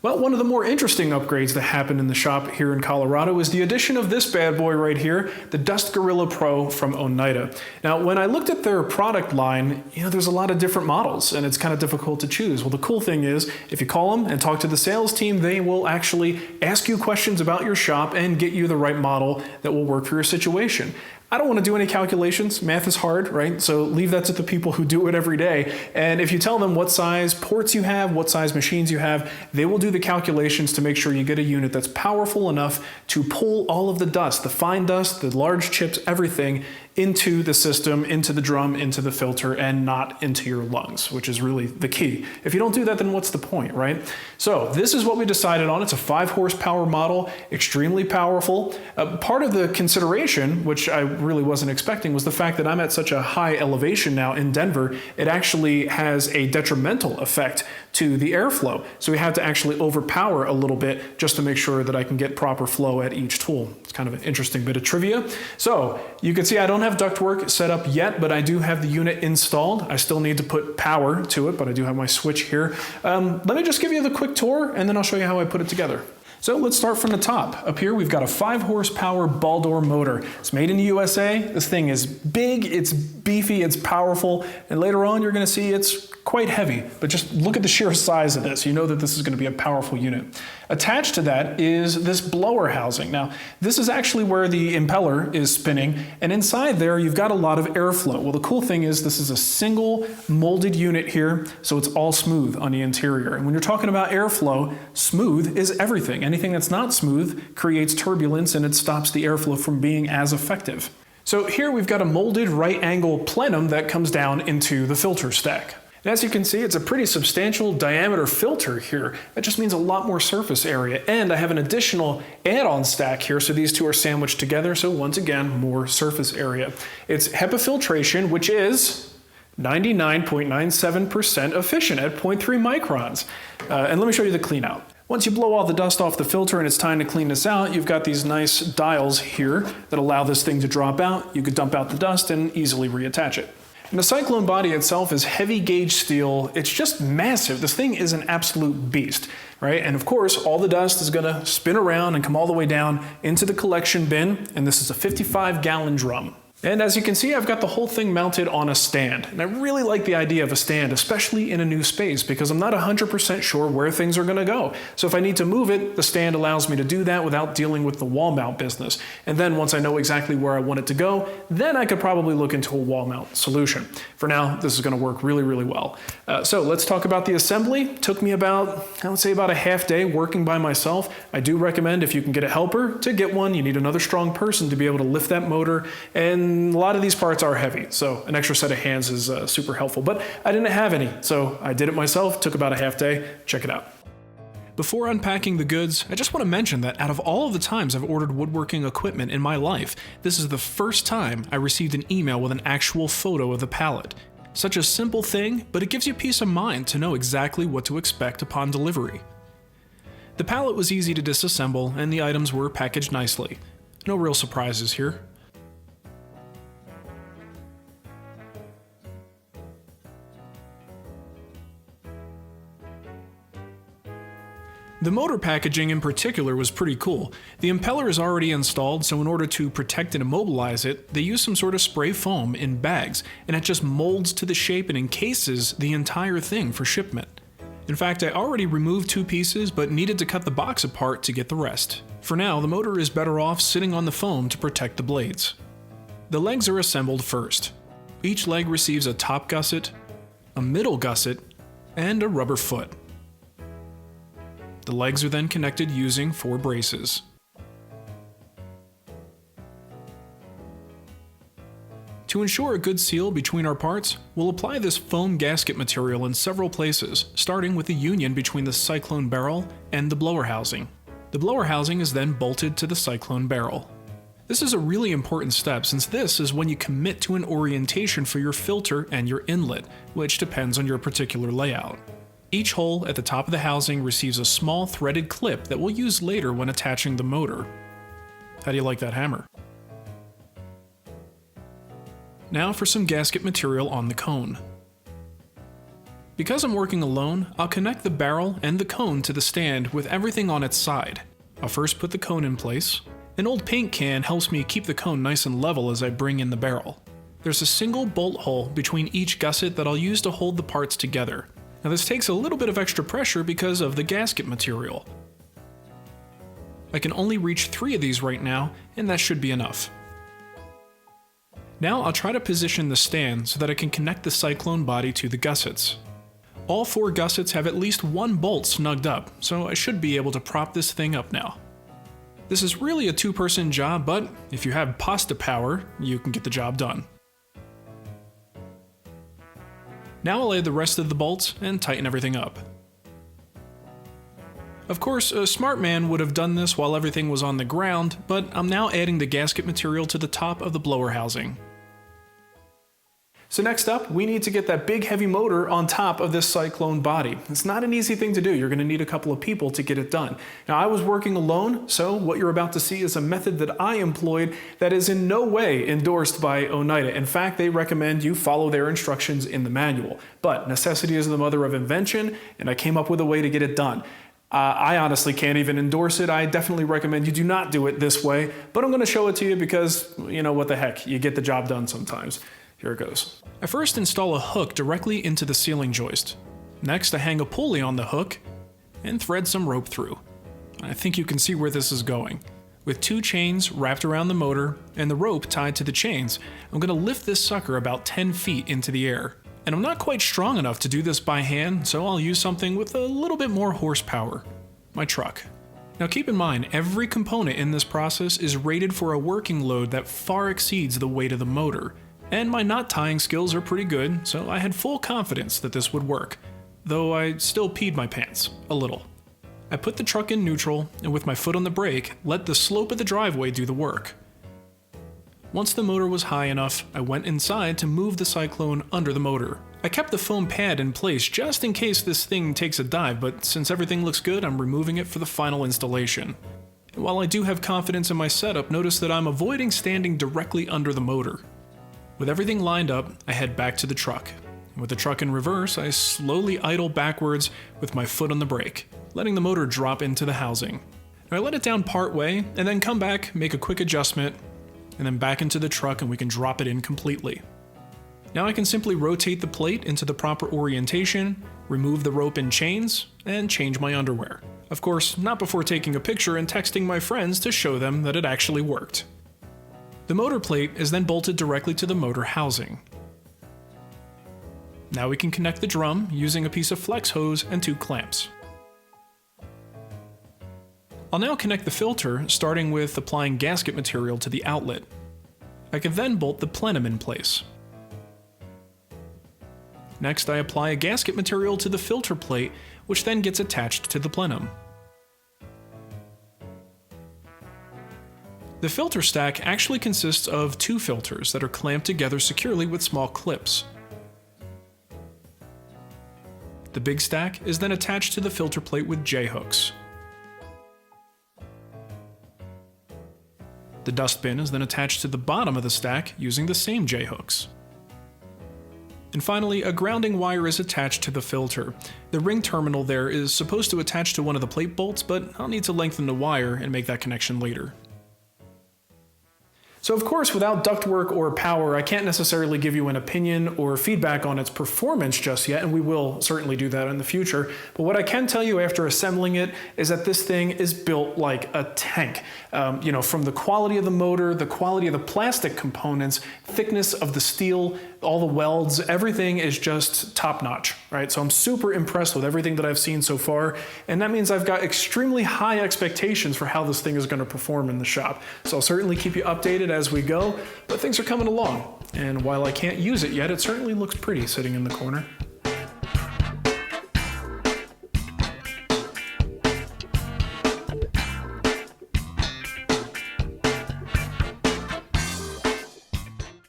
Well, one of the more interesting upgrades that happened in the shop here in Colorado is the addition of this bad boy right here, the Dust Gorilla Pro from Oneida. Now, when I looked at their product line, there's a lot of different models and it's kind of difficult to choose. Well, the cool thing is, if you call them and talk to the sales team, they will actually ask you questions about your shop and get you the right model that will work for your situation. I don't want to do any calculations. Math is hard, right? So leave that to the people who do it every day. And if you tell them what size ports you have, what size machines you have, they will do the calculations to make sure you get a unit that's powerful enough to pull all of the dust, the fine dust, the large chips, everything into the system, into the drum, into the filter, and not into your lungs, which is really the key. If you don't do that, then what's the point, right? So this is what we decided on. It's a 5 horsepower model, extremely powerful. Part of the consideration, which I really wasn't expecting, was the fact that I'm at such a high elevation now in Denver, it actually has a detrimental effect to the airflow. So we had to actually overpower a little bit just to make sure that I can get proper flow at each tool. It's kind of an interesting bit of trivia. So you can see I don't have ductwork set up yet, but I do have the unit installed. I still need to put power to it, but I do have my switch here. Let me just give you the quick tour and then I'll show you how I put it together. So let's start from the top. Up here we've got a 5 horsepower ball door motor. It's made in the USA. This thing is big, it's beefy, it's powerful, and later on you're going to see it's quite heavy, but just look at the sheer size of this. You know that this is going to be a powerful unit. Attached to that is this blower housing. Now, this is actually where the impeller is spinning, and inside there you've got a lot of airflow. Well, the cool thing is this is a single molded unit here, so it's all smooth on the interior. And when you're talking about airflow, smooth is everything. Anything that's not smooth creates turbulence and it stops the airflow from being as effective. So here we've got a molded right angle plenum that comes down into the filter stack. And as you can see, it's a pretty substantial diameter filter here. That just means a lot more surface area. And I have an additional add-on stack here, so these two are sandwiched together, so once again, more surface area. It's HEPA filtration, which is 99.97% efficient at 0.3 microns. And let me show you the clean out. Once you blow all the dust off the filter and it's time to clean this out, you've got these nice dials here that allow this thing to drop out. You could dump out the dust and easily reattach it. And the Cyclone body itself is heavy gauge steel. It's just massive. This thing is an absolute beast, right? And of course, all the dust is gonna spin around and come all the way down into the collection bin. And this is a 55-gallon drum. And as you can see, I've got the whole thing mounted on a stand. And I really like the idea of a stand, especially in a new space, because I'm not 100% sure where things are gonna go. So if I need to move it, the stand allows me to do that without dealing with the wall mount business. And then once I know exactly where I want it to go, then I could probably look into a wall mount solution. For now, this is gonna work really, really well. So let's talk about the assembly. Took me about, I would say about a half day working by myself. I do recommend, if you can get a helper, to get one. You need another strong person to be able to lift that motor, and a lot of these parts are heavy, so an extra set of hands is super helpful. But I didn't have any, so I did it myself. Took about a half day. Check it out. Before unpacking the goods, I just want to mention that out of all of the times I've ordered woodworking equipment in my life, this is the first time I received an email with an actual photo of the pallet. Such a simple thing, but it gives you peace of mind to know exactly what to expect upon delivery. The pallet was easy to disassemble, and the items were packaged nicely. No real surprises here. The motor packaging in particular was pretty cool. The impeller is already installed, so in order to protect and immobilize it, they use some sort of spray foam in bags, and it just molds to the shape and encases the entire thing for shipment. In fact, I already removed 2 pieces, but needed to cut the box apart to get the rest. For now, the motor is better off sitting on the foam to protect the blades. The legs are assembled first. Each leg receives a top gusset, a middle gusset, and a rubber foot. The legs are then connected using 4 braces. To ensure a good seal between our parts, we'll apply this foam gasket material in several places, starting with the union between the cyclone barrel and the blower housing. The blower housing is then bolted to the cyclone barrel. This is a really important step, since this is when you commit to an orientation for your filter and your inlet, which depends on your particular layout. Each hole at the top of the housing receives a small threaded clip that we'll use later when attaching the motor. How do you like that hammer? Now for some gasket material on the cone. Because I'm working alone, I'll connect the barrel and the cone to the stand with everything on its side. I'll first put the cone in place. An old paint can helps me keep the cone nice and level as I bring in the barrel. There's a single bolt hole between each gusset that I'll use to hold the parts together. Now this takes a little bit of extra pressure because of the gasket material. I can only reach 3 of these right now, and that should be enough. Now I'll try to position the stand so that I can connect the cyclone body to the gussets. All 4 gussets have at least 1 bolt snugged up, so I should be able to prop this thing up now. This is really a 2-person job, but if you have pasta power, you can get the job done. Now I'll add the rest of the bolts and tighten everything up. Of course, a smart man would have done this while everything was on the ground, but I'm now adding the gasket material to the top of the blower housing. So next up, we need to get that big heavy motor on top of this cyclone body. It's not an easy thing to do. You're going to need a couple of people to get it done. Now, I was working alone, so what you're about to see is a method that I employed that is in no way endorsed by Oneida. In fact, they recommend you follow their instructions in the manual. But necessity is the mother of invention, and I came up with a way to get it done. I honestly can't even endorse it. I definitely recommend you do not do it this way, but I'm going to show it to you because, you know, what the heck, you get the job done sometimes. Here it goes. I first install a hook directly into the ceiling joist. Next, I hang a pulley on the hook and thread some rope through. I think you can see where this is going. With 2 chains wrapped around the motor and the rope tied to the chains, I'm going to lift this sucker about 10 feet into the air. And I'm not quite strong enough to do this by hand, so I'll use something with a little bit more horsepower. My truck. Now keep in mind, every component in this process is rated for a working load that far exceeds the weight of the motor. And my knot tying skills are pretty good, so I had full confidence that this would work, though I still peed my pants, a little. I put the truck in neutral, and with my foot on the brake, let the slope of the driveway do the work. Once the motor was high enough, I went inside to move the cyclone under the motor. I kept the foam pad in place just in case this thing takes a dive, but since everything looks good, I'm removing it for the final installation. And while I do have confidence in my setup, notice that I'm avoiding standing directly under the motor. With everything lined up, I head back to the truck. With the truck in reverse, I slowly idle backwards with my foot on the brake, letting the motor drop into the housing. I let it down part way, and then come back, make a quick adjustment, and then back into the truck and we can drop it in completely. Now I can simply rotate the plate into the proper orientation, remove the rope and chains, and change my underwear. Of course, not before taking a picture and texting my friends to show them that it actually worked. The motor plate is then bolted directly to the motor housing. Now we can connect the drum using a piece of flex hose and 2 clamps. I'll now connect the filter, starting with applying gasket material to the outlet. I can then bolt the plenum in place. Next, I apply a gasket material to the filter plate, which then gets attached to the plenum. The filter stack actually consists of 2 filters that are clamped together securely with small clips. The big stack is then attached to the filter plate with J-hooks. The dustbin is then attached to the bottom of the stack using the same J-hooks. And finally, a grounding wire is attached to the filter. The ring terminal there is supposed to attach to one of the plate bolts, but I'll need to lengthen the wire and make that connection later. So of course, without ductwork or power, I can't necessarily give you an opinion or feedback on its performance just yet, and we will certainly do that in the future. But what I can tell you after assembling it is that this thing is built like a tank. From the quality of the motor, the quality of the plastic components, thickness of the steel, all the welds, everything is just top-notch, right? So I'm super impressed with everything that I've seen so far, and that means I've got extremely high expectations for how this thing is going to perform in the shop. So I'll certainly keep you updated as we go, but things are coming along. And while I can't use it yet, it certainly looks pretty sitting in the corner.